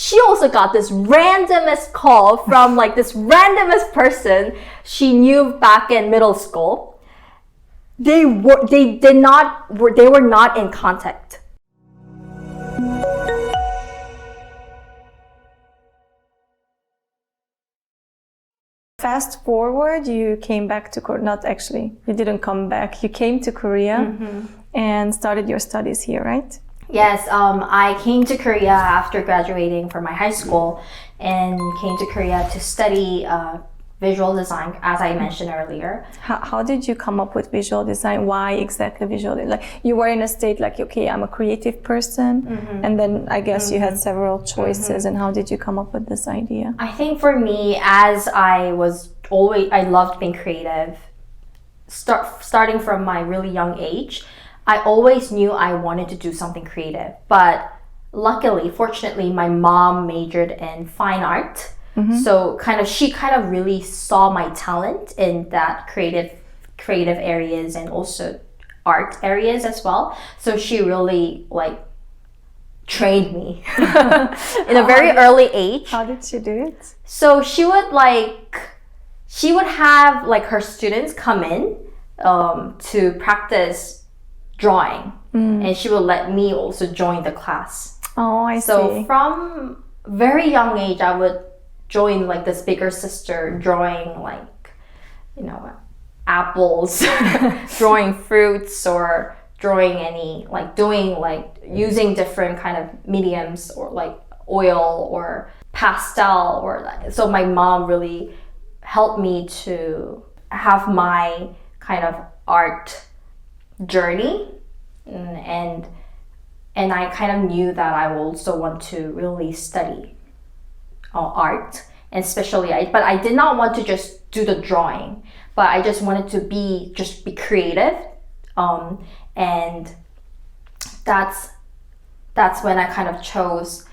she also got this randomest call from like this randomest person she knew back in middle school. They were not in contact. Fast forward, you came back to Korea. Not actually, you didn't come back. You came to Korea and started your studies here, right? Yes, I came to Korea after graduating from my high school and came to Korea to study visual design, as I mentioned earlier. How did you come up with visual design? Why exactly visual design? Like you were in a state like, okay, I'm a creative person, and then I guess you had several choices. And how did you come up with this idea? I think for me, as I loved being creative. Starting from my really young age, I always knew I wanted to do something creative. But luckily, fortunately, my mom majored in fine art. So she kind of really saw my talent in that creative areas and also art areas as well. So she really trained me in a very early age. How did she do it? So she would have her students come in to practice drawing, and she would let me also join the class. Oh, I see. So from very young age, I would join this bigger sister drawing apples, drawing fruits, or drawing any using different kind of mediums or oil or pastel so my mom really helped me to have my kind of art journey, and I kind of knew that I also want to really study art, and especially but I did not want to just do the drawing, but I just wanted to be creative, and that's when I kind of chose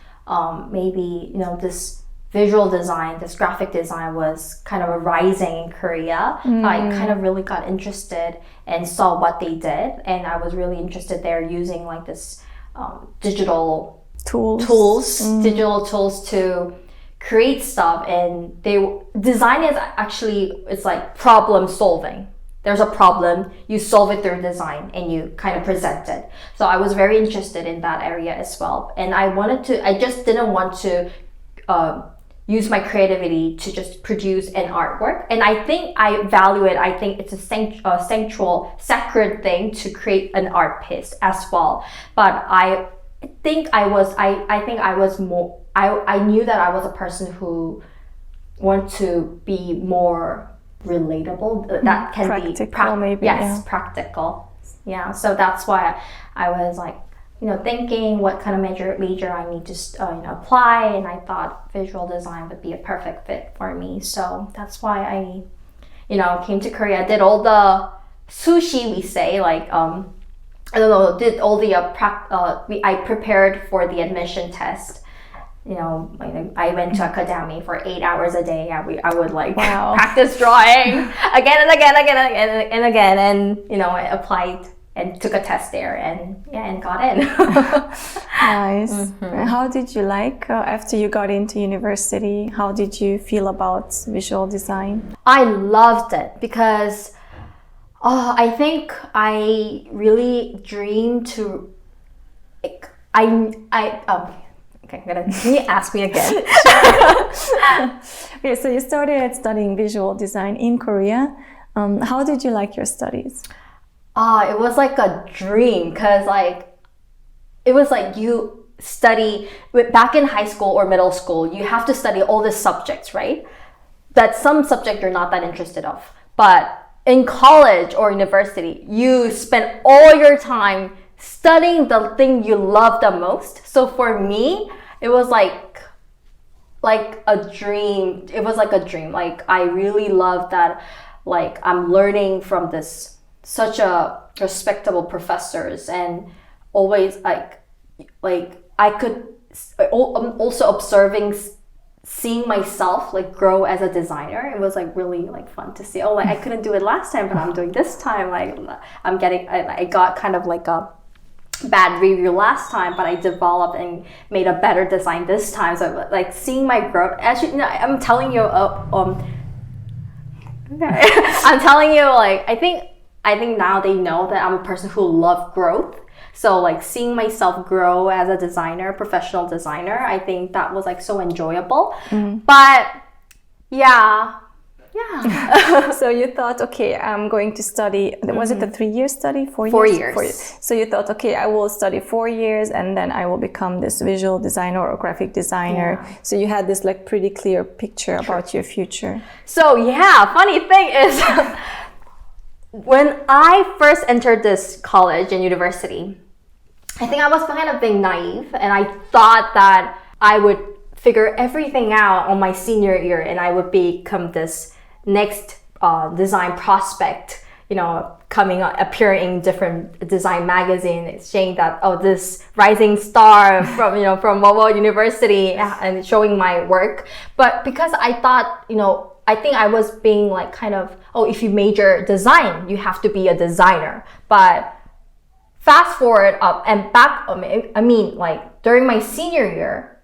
maybe this visual design, this graphic design was kind of rising in Korea. I kind of really got interested and saw what they did, and I was really interested there using this digital tools to create stuff. And design is actually, it's like problem solving. There's a problem, you solve it through design, and you kind of present it. So I was very interested in that area as well, and I just didn't want to use my creativity to just produce an artwork. And I think I value it. I think it's a sacred thing to create an art piece as well. But I knew that I was a person who wanted to be more relatable. That can practical, maybe. Yes, yeah. Practical. Yeah. So that's why I was thinking what kind of major I need to apply, and I thought visual design would be a perfect fit for me. So that's why I came to Korea. Did all the sushi, we say, did all the I prepared for the admission test. I went to academy for 8 hours a day. I would practice drawing again and again, and I applied and took a test there, and got in. Nice. And how did you after you got into university? How did you feel about visual design? I loved it because I think I really dreamed to. Okay, can you ask me again? Okay, so you started studying visual design in Korea. How did you like your studies? It was like a dream, because it was you study back in high school or middle school, you have to study all the subjects, right? That some subject you're not that interested of. But in college or university, you spend all your time studying the thing you love the most. So for me, it was like a dream. It was like a dream. I really loved that. I'm learning from such a respectable professors, and always I could also observing, seeing myself grow as a designer. It was really fun to see. I couldn't do it last time, but I'm doing this time. I got kind of bad review last time, but I developed and made a better design this time. So like seeing my growth. Actually, no, I'm telling you, I'm telling you, like I think now they know that I'm a person who loves growth. So like seeing myself grow as a designer, professional designer, I think that was like so enjoyable. But yeah. So you thought, okay, I'm going to study. Was it a 3-year study? 4 years? 4 years. 4 years. So you thought, okay, I will study 4 years and then I will become this visual designer or graphic designer. Yeah. So you had this like pretty clear picture about your future. So yeah, funny thing is when I first entered this college and university, I think I was kind of being naive and I thought that I would figure everything out on my senior year and I would become this next design prospect, you know, appearing in different design magazines, saying that, oh, this rising star from, you know, from Mobile University and showing my work. But because I thought, you know, I think I was being like kind of, oh, if you major design, you have to be a designer. But fast forward up and back, I mean, like during my senior year,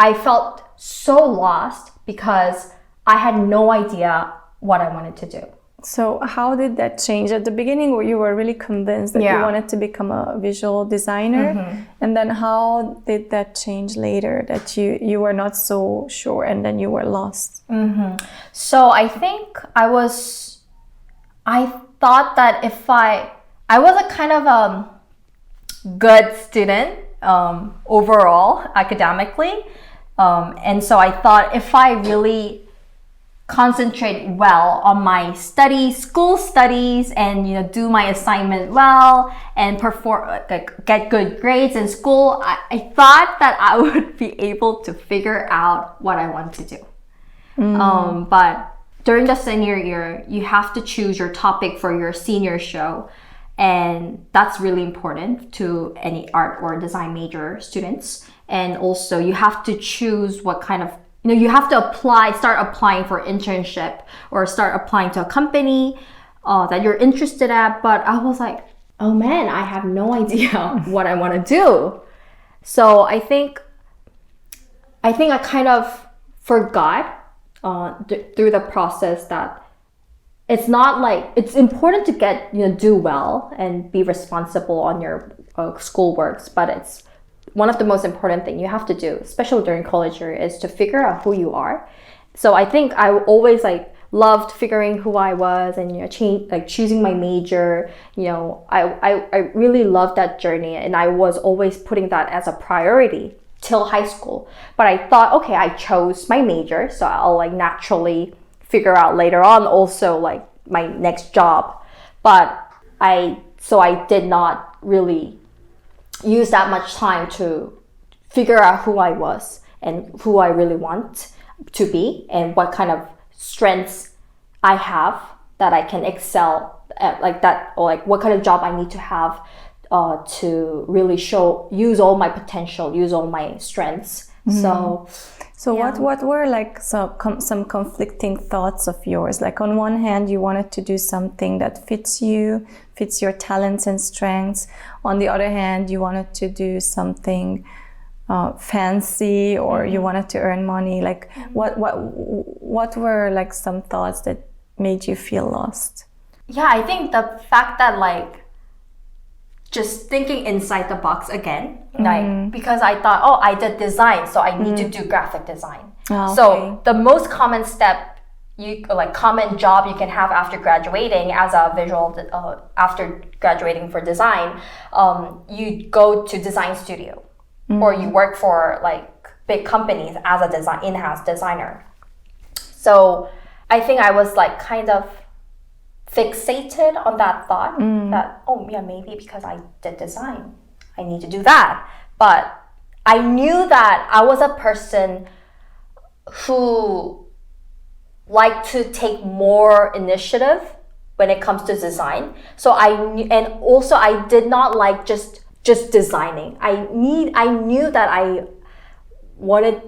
I felt so lost because I had no idea what I wanted to do. So how did that change? At the beginning, you were really convinced that you wanted to become a visual designer. And then how did that change later, that you were not so sure and then you were lost? So I think I thought that if I was a kind of good student overall academically. And so I thought if I really concentrate well on my school studies and, you know, do my assignment well and perform, get good grades in school, I thought that I would be able to figure out what I want to do. But during the senior year, you have to choose your topic for your senior show. And that's really important to any art or design major students. And also you have to choose what kind of, you know, you have to start applying for internship or start applying to a company that you're interested at. But I was like, oh man, I have no idea what I want to do. So I think I kind of forgot through the process that it's not like, it's important to do well and be responsible on your school works, but it's one of the most important thing you have to do, especially during college year, is to figure out who you are. So I think I always like loved figuring who I was and, you know, choosing my major. You know, I really loved that journey and I was always putting that as a priority till high school. But I thought, okay, I chose my major, so I'll like naturally figure out later on also like my next job. But I did not really use that much time to figure out who I was and who I really want to be and what kind of strengths I have that I can excel at, like that, or like what kind of job I need to have to really use all my potential, use all my strengths. So yeah. What were like some conflicting thoughts of yours? Like on one hand, you wanted to do something that fits your talents and strengths. On the other hand, you wanted to do something fancy, or you wanted to earn money. Like what were like some thoughts that made you feel lost? Yeah, I think the fact that like just thinking inside the box again, like because I thought, oh, I did design, so I need to do graphic design. So the most common step, common job you can have after graduating as a visual, after graduating for design, you go to design studio or you work for like big companies as a in-house designer. So I think I was like kind of fixated on that thought that, oh yeah, maybe because I did design, I need to do that. But I knew that I was a person who liked to take more initiative when it comes to design. So and also I did not like just designing. I knew that I wanted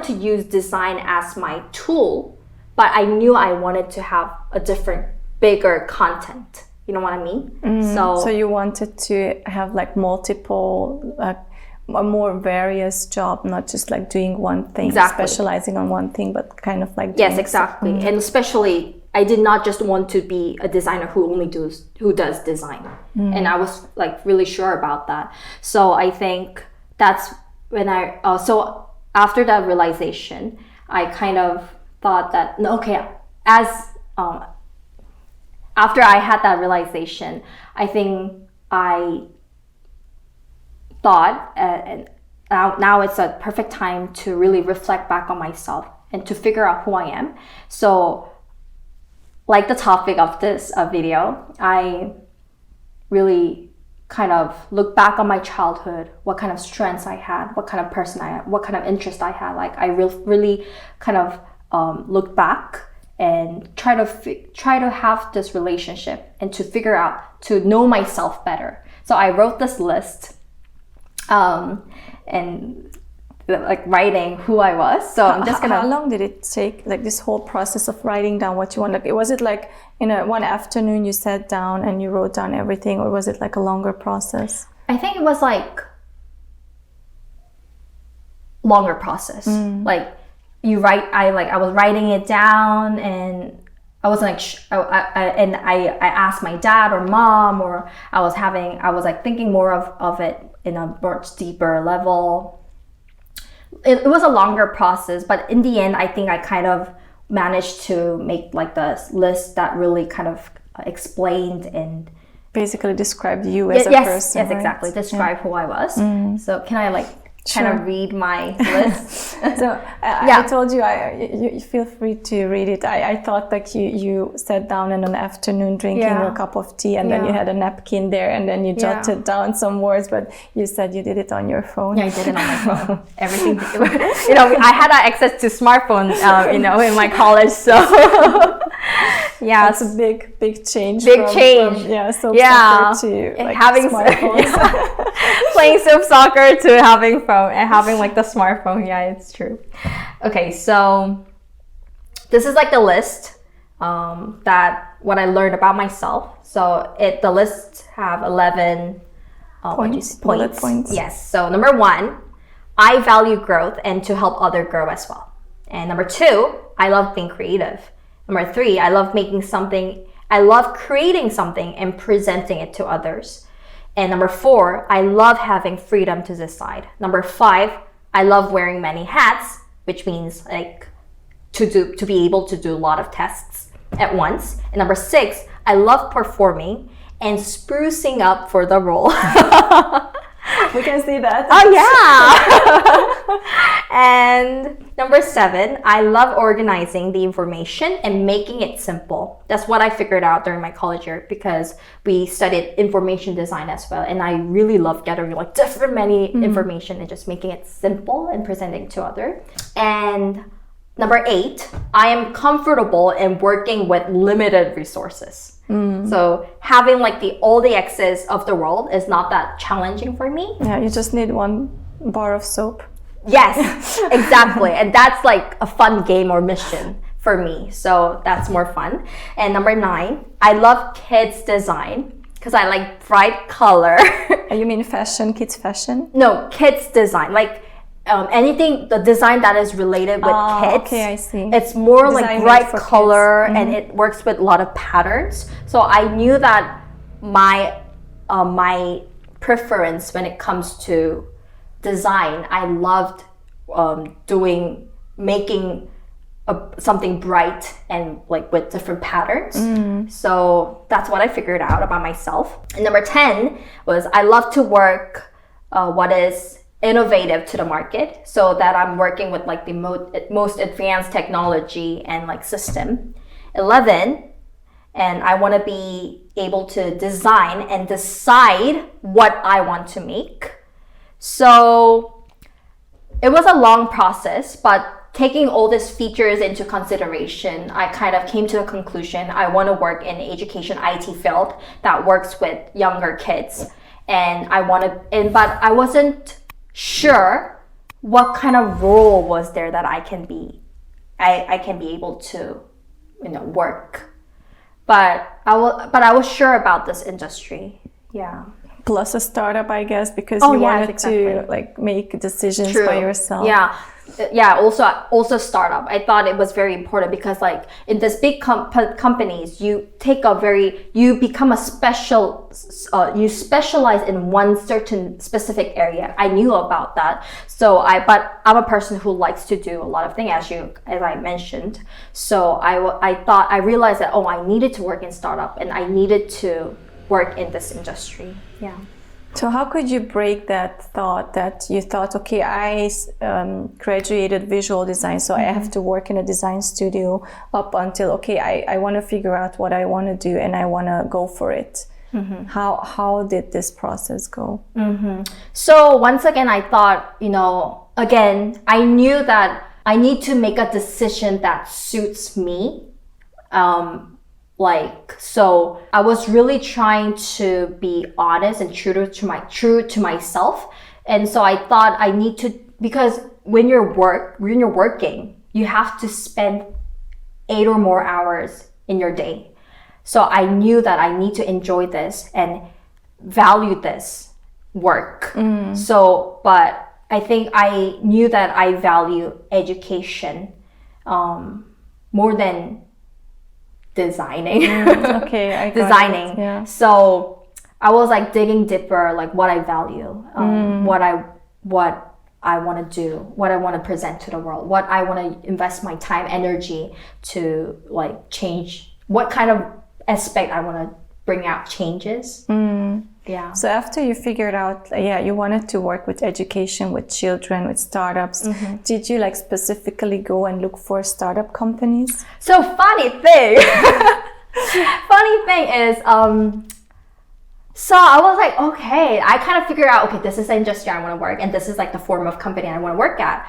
to use design as my tool, but I knew I wanted to have a different, bigger content You know what I mean? So you wanted to have like multiple, a more various job, not just like doing one thing, specializing on one thing, but kind of like yes, exactly. And especially, I did not just want to be a designer who does design, and I was like really sure about that. So I think that's when so after that realization, I kind of thought that okay, as after I had that realization, I think I thought, and now it's a perfect time to really reflect back on myself and to figure out who I am. So, like the topic of this video, I really kind of look back on my childhood, what kind of strengths I had, what kind of person I am, what kind of interest I had. Like I really kind of look back and try to have this relationship and to figure out, to know myself better. So I wrote this list and like writing who I was. So I'm just gonna. How long did it take, like this whole process of writing down what you want? Like, was it like in one afternoon you sat down and you wrote down everything, or was it like a longer process? I think it was like longer process. Like you write, I was writing it down, and I wasn't like, I asked my dad or mom, or I was like thinking more of it in a much deeper level. It was a longer process, but in the end, I think I kind of managed to make like the list that really kind of explained and basically described you as a person. Yes, exactly. Describe who I was. So can I like kind of read my list? So I told you, you feel free to read it. I thought like you sat down in an afternoon drinking a cup of tea, and then you had a napkin there, and then you jotted down some words, but you said you did it on your phone. Yeah, I did it on my phone. Everything, I had access to smartphones, in my college, so yeah, it's a big change. Big change. Soap soccer to like having smartphones. Playing soap soccer to having phone and having like the smartphone. Yeah, it's true. Okay, so this is like the list that what I learned about myself. So the list have 11 points. Yes. So number 1, I value growth and to help other grow as well. And number 2, I love being creative. Number 3, I love creating something and presenting it to others. And number 4, I love having freedom to decide. Number 5, I love wearing many hats, which means like to be able to do a lot of tasks at once. And number 6, I love performing and sprucing up for the role. We can see that. Oh yeah. And number 7, I love organizing the information and making it simple. That's what I figured out during my college year, because we studied information design as well, and I really love gathering like many information and just making it simple and presenting to others. And number 8, I am comfortable in working with limited resources. So having like all the access of the world is not that challenging for me. Yeah, you just need one bar of soap. Yes, exactly. And that's like a fun game or mission for me. So that's more fun. And number 9, I love kids design because I like bright color. You mean fashion, kids fashion? No, kids design. Like anything, the design that is related with kids. Okay, I see. It's more design like bright color, and it works with a lot of patterns. So I knew that my preference when it comes to design, I loved making something bright and like with different patterns. So that's what I figured out about myself. And number 10 was I love to work what is innovative to the market, so that I'm working with like the most advanced technology and like system. 11, and I want to be able to design and decide what I want to make. So it was a long process, but taking all these features into consideration, I kind of came to the conclusion I want to work in the education IT field that works with younger kids. And but I wasn't sure what kind of role was there that I can be able to work but I was sure about this industry. Yeah. Plus a startup, I guess, because Oh, you yes, wanted exactly. to like make decisions True. by yourself. Yeah, also startup. I thought it was very important because like in this big companies, you become a you specialize in one certain specific area. I knew about that. But I'm a person who likes to do a lot of things, as I mentioned. So I realized that, I needed to work in startup and I needed to work in this industry. Yeah. So how could you break that thought that you thought, okay, I graduated visual design, so I have to work in a design studio up until, okay, I want to figure out what I want to do and I want to go for it. How did this process go? So once again, I thought, I knew that I need to make a decision that suits me. So I was really trying to be honest and true to myself. And so I thought I need to, because when you're working, you have to spend 8 or more hours in your day. So I knew that I need to enjoy this and value this work. But I think I knew that I value education more than designing. Okay, I got designing. it. Yeah. So I was like digging deeper, like what I value, what I want to do, what I want to present to the world, what I want to invest my time, energy to like change, what kind of aspect I want to bring out changes. Yeah. So after you figured out, you wanted to work with education, with children, with startups, did you like specifically go and look for startup companies? So funny thing is, so I was like, okay, I kind of figured out, okay, this is the industry I want to work, and this is like the form of company I want to work at.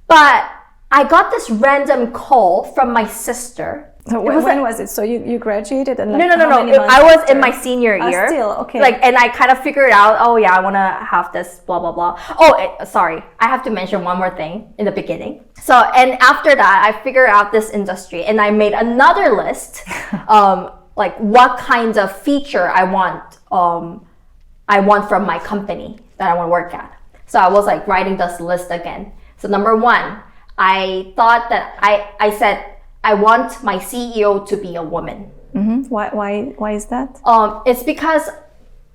But I got this random call from my sister. So when was it? So you graduated and like No. I was in my senior year. Still, okay. And I kind of figured out, I want to have this blah, blah, blah. Sorry. I have to mention one more thing in the beginning. So, and after that, I figured out this industry and I made another list, like what kinds of feature I want from my company that I want to work at. So I was like writing this list again. So number 1, I thought that I said, I want my CEO to be a woman. Why is that? It's because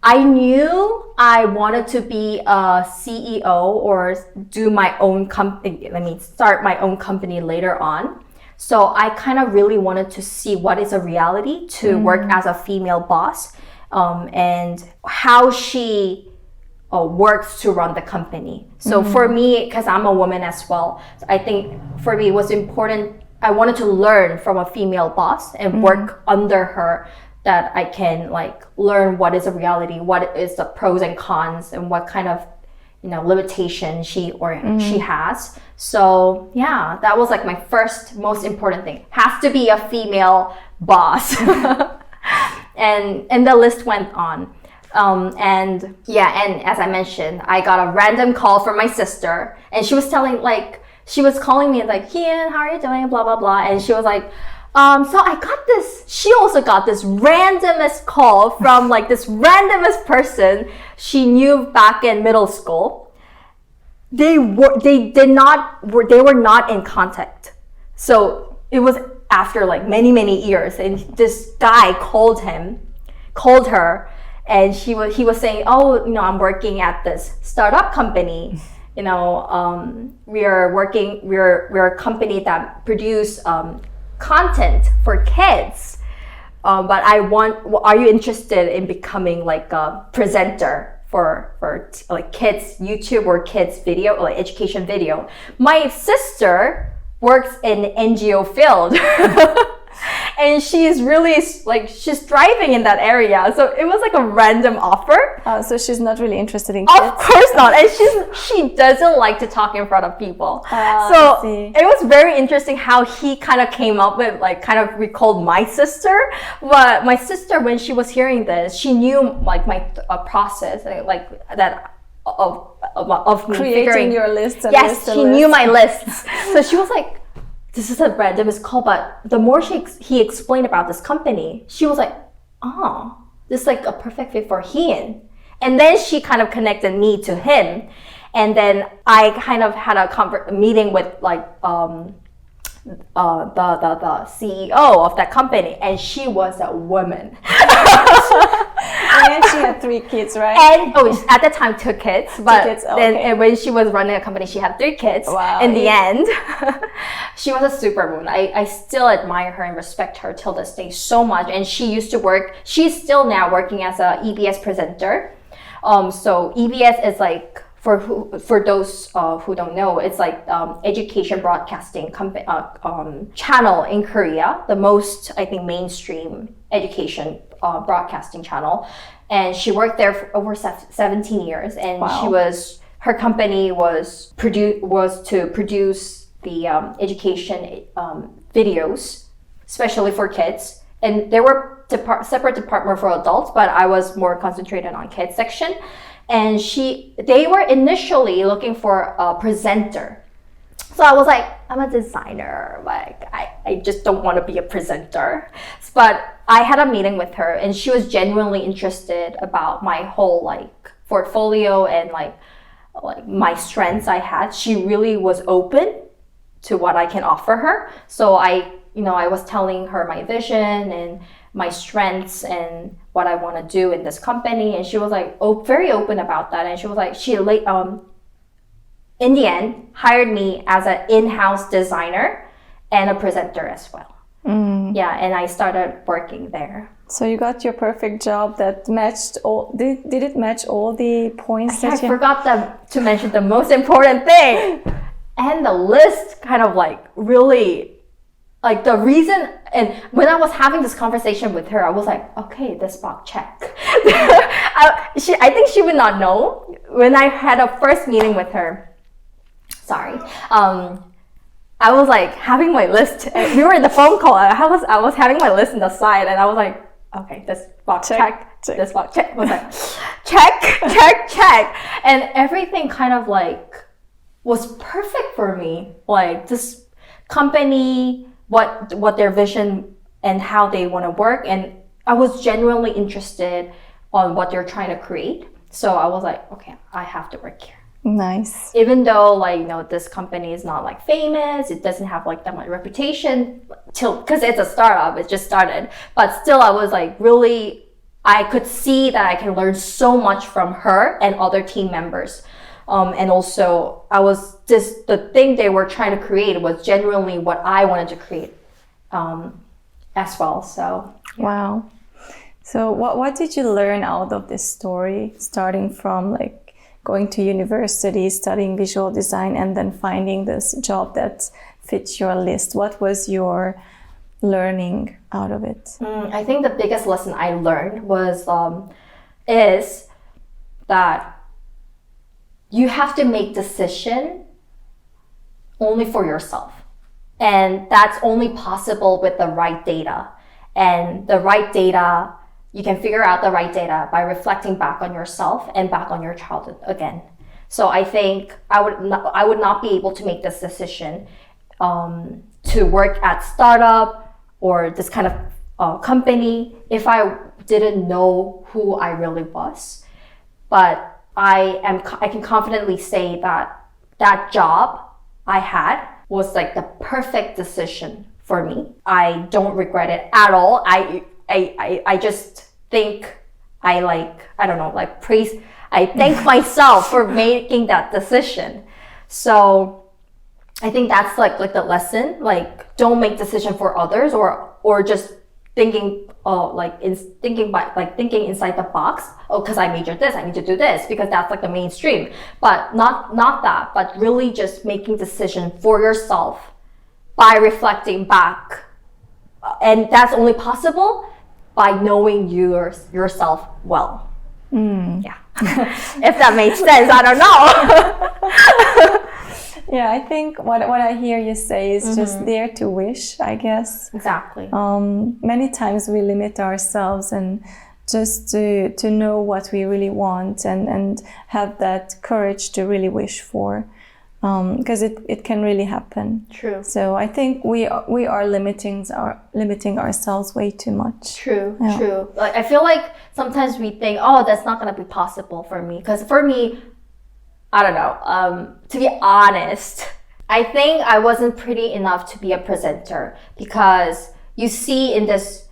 I knew I wanted to be a CEO or do my own company. Start my own company later on. So I kind of really wanted to see what is a reality to work as a female boss, and how she works to run the company. So for me, because I'm a woman as well, I think for me it was important. I wanted to learn from a female boss and work under her, that I can like learn what is a reality, what is the pros and cons, and what kind of limitation she has. So yeah, that was like my first most important thing. Has to be a female boss. and the list went on. And as I mentioned, I got a random call from my sister, and she was calling me like, Heeyun, how are you doing? Blah, blah, blah. And she was like, she also got this randomest call from like this randomest person she knew back in middle school. They were not in contact. So it was after like many, many years, and this guy called her, and he was saying, I'm working at this startup company. We're a company that produce content for kids. But are you interested in becoming like a presenter for like kids YouTube or kids video, like education video? My sister works in NGO field. And she's really she's thriving in that area. So it was like a random offer. So she's not really interested in kids? Of course not. And she doesn't like to talk in front of people. So it was very interesting how he kind of came up with kind of recalled my sister. But my sister, when she was hearing this, she knew like my process, like that of me creating figuring your list. Yes, she knew my lists. So she was like, this is a randomest call, but the more he explained about this company, she was like, oh, this is like a perfect fit for Heeyun. And then she kind of connected me to him. And then I kind of had a meeting with like the CEO of that company, and she was a woman. And she had 3 kids, right? And at that time 2 kids, but 2 kids, okay. then and when she was running a company, she had 3 kids. Wow. In the end, she was a superwoman. I still admire her and respect her till this day so much. And she's still now working as a EBS presenter. So EBS is like, for those who don't know, it's like education broadcasting channel in Korea, the most, I think, mainstream education broadcasting channel. And she worked there for over 17 years, and wow. her company was to produce the education videos, especially for kids. And there were separate department for adults, but I was more concentrated on kids section. And they were initially looking for a presenter. So I was like, I'm a designer. Like, I just don't want to be a presenter. But I had a meeting with her, and she was genuinely interested about my whole like portfolio and like my strengths I had. She really was open to what I can offer her. So I was telling her my vision and my strengths and what I want to do in this company, and she was like very open about that. And she was like, in the end, hired me as an in-house designer and a presenter as well. Yeah, and I started working there. So you got your perfect job that matched all. Did it match all the points I forgot to mention the most important thing, and the list kind of like really. Like the reason, and when I was having this conversation with her, I was like, okay, this box check. I think she would not know. When I had a first meeting with her, I was like having my list. We were in the phone call. I was having my list on the side, and I was like, okay, this box check. This box check. I was like, check. And everything kind of like was perfect for me. Like this company, what their vision and how they want to work, and I was genuinely interested on what they're trying to create. So I was like, okay, I have to work here. Nice. Even though this company is not like famous, it doesn't have like that much reputation because it's a startup, it just started. But still, I was like really, I could see that I can learn so much from her and other team members. And also, the thing they were trying to create was genuinely what I wanted to create as well. So, yeah. Wow. So what did you learn out of this story, starting from like going to university, studying visual design, and then finding this job that fits your list? What was your learning out of it? I think the biggest lesson I learned is that you have to make decision only for yourself. And that's only possible with the right data. And the right data, you can figure out the right data by reflecting back on yourself and back on your childhood again. So I think I would not be able to make this decision to work at startup or this kind of company if I didn't know who I really was. But I can confidently say that job I had was like the perfect decision for me. I don't regret it at all. I just think I thank myself for making that decision. So I think that's like the lesson. Like, don't make decision for others or just thinking thinking inside the box. Oh, because I majored this, I need to do this because that's like the mainstream. But not that, but really just making decision for yourself by reflecting back. And that's only possible by knowing yourself well. Yeah. If that makes sense, I don't know. Yeah, I think what I hear you say is just dare to wish, I guess. Exactly. Many times we limit ourselves, and just to know what we really want and have that courage to really wish for. because it can really happen. True. So I think we are limiting ourselves way too much. True. Like, I feel like sometimes we think, oh, that's not gonna be possible for me. Because for me, I don't know. To be honest, I think I wasn't pretty enough to be a presenter, because you see in this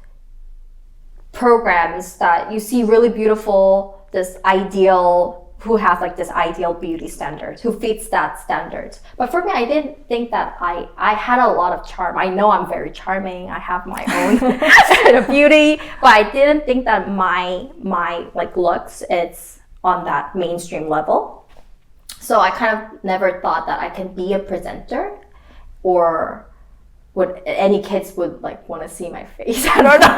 programs that you see really beautiful, this ideal, who has like this ideal beauty standards, who fits that standard. But for me, I didn't think that I had a lot of charm. I know I'm very charming. I have my own beauty, but I didn't think that my like looks, it's on that mainstream level. So I kind of never thought that I can be a presenter, or would any kids would like want to see my face. I don't know.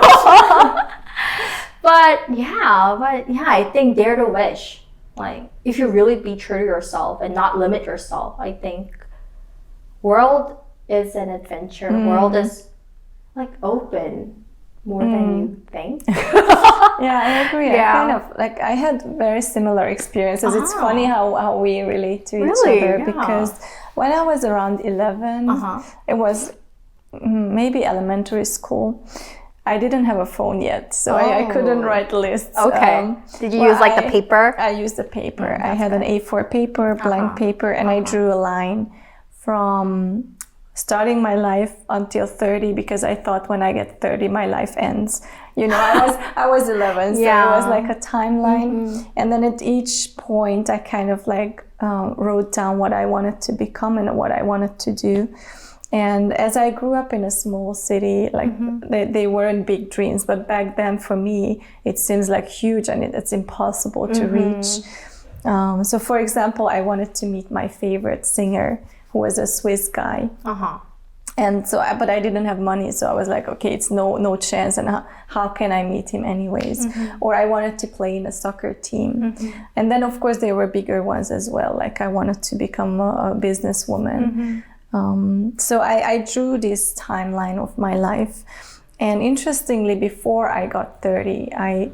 but yeah, I think dare to wish. Like, if you really be true to yourself and not limit yourself, I think world is an adventure. World is like open more than you think. Yeah, I agree. Yeah. I had very similar experiences. It's funny how we relate to each Really? other, Yeah. because when I was around 11, it was maybe elementary school. I didn't have a phone yet, so I couldn't write lists. Okay. Did you use like the paper? I used the paper. I had an A4 paper, blank paper, and I drew a line from starting my life until 30, because I thought when I get 30, my life ends. You know, I was 11, so it was like a timeline. And then at each point, I kind of like wrote down what I wanted to become and what I wanted to do. And as I grew up in a small city, like they weren't big dreams, but back then for me, it seems like huge and it's impossible to reach. So for example, I wanted to meet my favorite singer, who was a Swiss guy. And so, but I didn't have money, so I was like, okay, it's no chance, and how can I meet him anyways? Or I wanted to play in a soccer team. And then of course there were bigger ones as well, like I wanted to become a businesswoman. So I drew this timeline of my life, and interestingly, before I got 30, I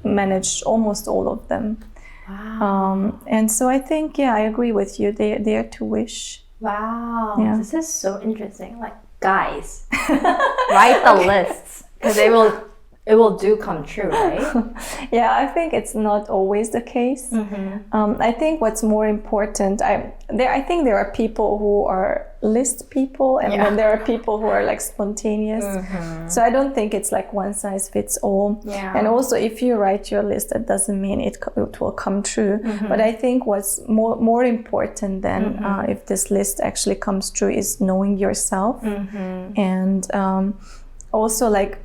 managed almost all of them. Wow. And so I think, I agree with you. They are to wish. Wow. Yeah. This is so interesting. Like, guys, write the lists, because it will do come true, right? Yeah, I think it's not always the case. I think what's more important, I think there are people who are list people, and then there are people who are like spontaneous. So I don't think it's like one size fits all. And also, if you write your list, that doesn't mean it will come true. But I think what's more important than if this list actually comes true is knowing yourself, and also like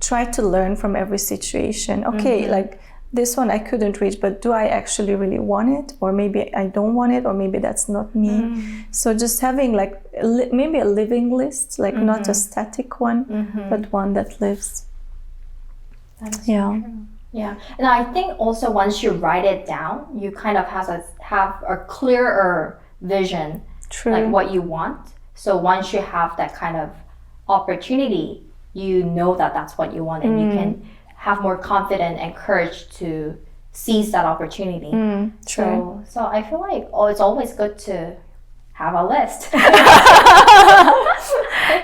try to learn from every situation. Okay, like this one I couldn't reach, but do I actually really want it? Or maybe I don't want it, or maybe that's not me. So just having like maybe a living list, like not a static one, but one that lives. That is so true. Yeah, and I think also once you write it down, you kind of have a clearer vision, like what you want. So once you have that kind of opportunity, you know that that's what you want, and you can have more confidence and courage to seize that opportunity. So I feel like it's always good to have a list.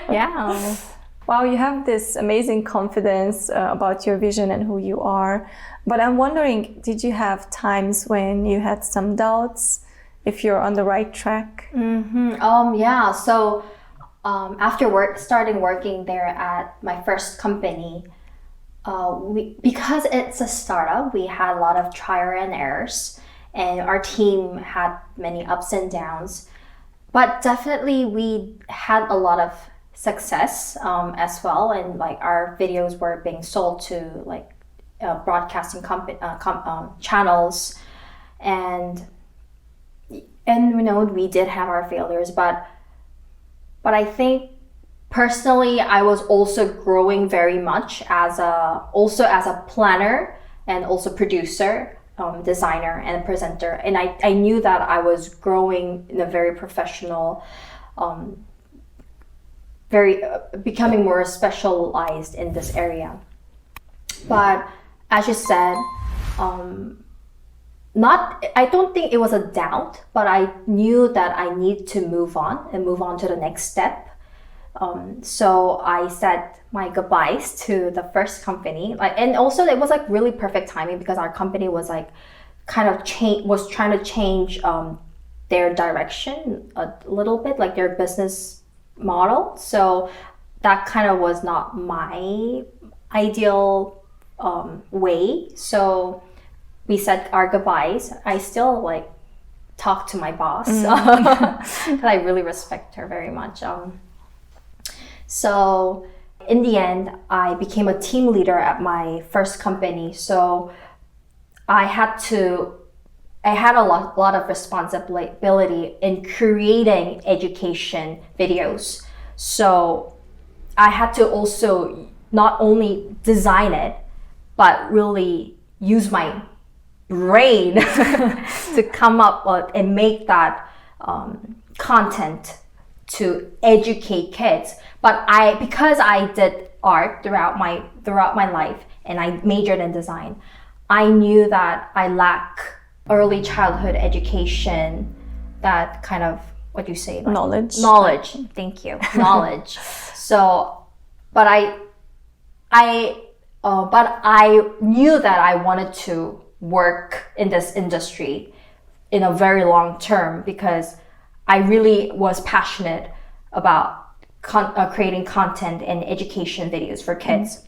Yeah. Wow, you have this amazing confidence about your vision and who you are. But I'm wondering, did you have times when you had some doubts if you're on the right track? Yeah. So after starting working there at my first company, because it's a startup, we had a lot of trial and errors, and our team had many ups and downs. But definitely, we had a lot of success as well, and like our videos were being sold to like broadcasting channels, and you know, we did have our failures, but I think personally I was also growing very much as a planner and also producer, designer and presenter, and I knew that I was growing in a very professional, becoming more specialized in this area. But as you said, I don't think it was a doubt, but I knew that I need to move on to the next step. So I said my goodbyes to the first company, and also it was like really perfect timing because our company was like kind of was trying to change their direction a little bit, like their business model. So that kind of was not my ideal way. So we said our goodbyes. I still like talk to my boss. I really respect her very much. So in the end, I became a team leader at my first company. So I had a lot of responsibility in creating education videos. So I had to also not only design it, but really use my brain to come up with and make that content to educate kids. But because I did art throughout my life and I majored in design, I knew that I lack early childhood education, that kind of, what do you say? Like, knowledge. Thank you. Knowledge. So, but I knew that I wanted to work in this industry in a very long term because I really was passionate about creating content and education videos for kids.